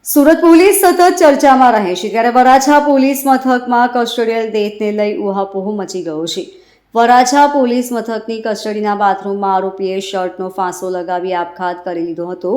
Surat police સતત ચર્ચામાં રહે છે ત્યારે વરાછા પોલીસ મથકમાં કસ્ટોડિયલ ડેથને લઈ ઉહાપોહ મચી ગયો છે। વરાછા પોલીસ મથકની કસ્ટડીના બાથરૂમમાં આરોપીએ શર્ટનો ફાંસો લગાવી આપઘાત કરી લીધો હતો।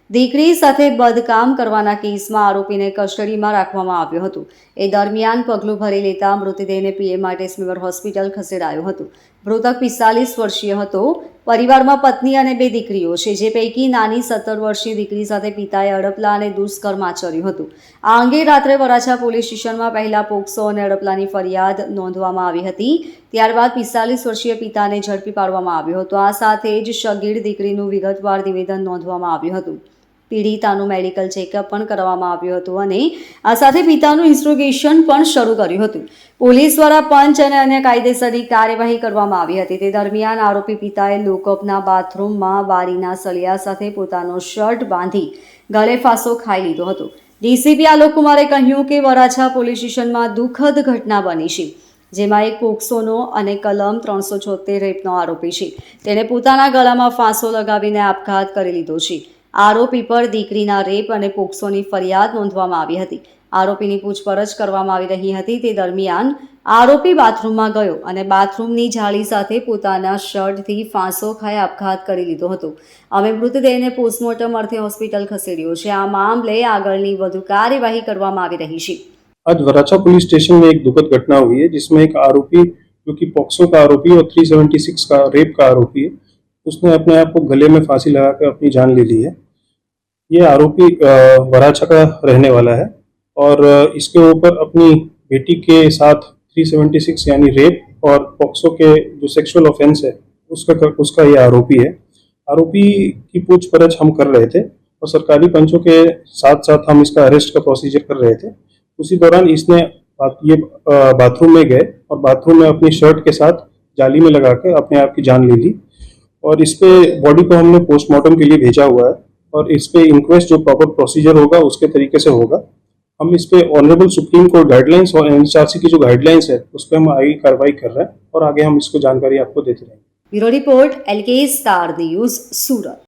દીકરી સાથે બદકામ કરવાના કેસમાં આરોપીને કસ્ટડીમાં રાખવામાં આવ્યો હતો। એ દરમિયાન પગલું ભરી લેતા મૃતદેહને પીએમ માટે સ્મીમેર હોસ્પિટલ ખસેડાયો હતો। મૃતક 45 વર્ષીય હતો। પરિવારમાં પત્ની અને 2 દીકરીઓ છે, જે પૈકી નાની 17 વર્ષીય દીકરી સાથે પિતાએ અડપલા અને દુષ્કર્મ આચર્યું હતું। આ અંગે રાત્રે વરાછા પોલીસ સ્ટેશનમાં પહેલા પોક્સો અને અડપલાની ફરિયાદ નોંધવામાં આવી હતી। ત્યારબાદ 45 વર્ષીય પિતાને ઝડપી પાડવામાં આવ્યો હતો। આ સાથે જ સગીર દીકરીનું વિગતવાર નિવેદન નોંધવામાં આવ્યું હતું। પીડિતાનું મેડિકલ ચેકઅપ પણ કરવામાં આવ્યું હતું અને આ સાથે પિતાનું ઇન્સ્ટ્રોગેશન પણ શરૂ કર્યું હતું। પોલીસ દ્વારા પંચ અને અન્ય કાયદેસરની કાર્યવાહી કરવામાં આવી હતી। તે દરમિયાન આરોપી પિતાએ લોકઅપના બાથરૂમમાં બારીના સળિયા સાથે પોતાનો શર્ટ બાંધી ગળે ફાંસો ખાઈ લીધો હતો। ડીસીપી આલોક કુમારે કહ્યું કે વરાછા પોલીસ સ્ટેશનમાં દુઃખદ ઘટના બની છે, જેમાં એક પોક્સોનો અને કલમ 376 રેપનો આરોપી છે। તેણે પોતાના ગળામાં ફાંસો લગાવીને આપઘાત કરી લીધો છે। આરોપી પર દીકરીના રેપ અને પોક્સોની ફરિયાદ નોંધવામાં આવી હતી। આરોપીની પૂછપરછ કરવામાં આવી રહી હતી। તે દરમિયાન આરોપી બાથરૂમમાં ગયો અને બાથરૂમની જાળી સાથે પોતાના શર્ટથી ફાંસો ખાઈ આપઘાત કરી લીધો હતો। અમે મૃતદેહને પોસ્ટમોર્ટમ અર્થે હોસ્પિટલ ખસેડ્યો છે। આ મામલે આગળની વધુ કાર્યવાહી કરવામાં આવી રહી છે। आज वराछा पुलिस स्टेशन में एक दुखद घटना हुई है, जिसमें एक आरोपी जो कि पॉक्सो का आरोपी और 376 का रेप का आरोपी है, उसने अपने आप को गले में फांसी लगाकर अपनी जान ले ली है। ये आरोपी वराछा का रहने वाला है और इसके ऊपर अपनी बेटी के साथ 376 यानी रेप और पॉक्सो के जो सेक्सुअल ऑफेंस है उसका ये आरोपी है। आरोपी की पूछपरछ हम कर रहे थे और सरकारी पंचों के साथ साथ हम इसका अरेस्ट का प्रोसीजर कर रहे थे। उसी दौरान इसने ये बाथरूम में गए और बाथरूम में अपनी शर्ट के साथ जाली में लगाकर अपने आप की जान ले ली और इस पे बॉडी को हमने पोस्टमार्टम के लिए भेजा हुआ है और इस पे इंक्वेस्ट जो प्रॉपर प्रोसीजर होगा उसके तरीके से होगा। हम इस पे ऑनरेबल सुप्रीम कोर्ट गाइडलाइंस और एनएचआरसी की जो गाइडलाइंस है उस पर हम आगे कार्रवाई कर रहे हैं और आगे हम इसको जानकारी आपको देते रहेंगे। Bureau report LK star news, सूरत।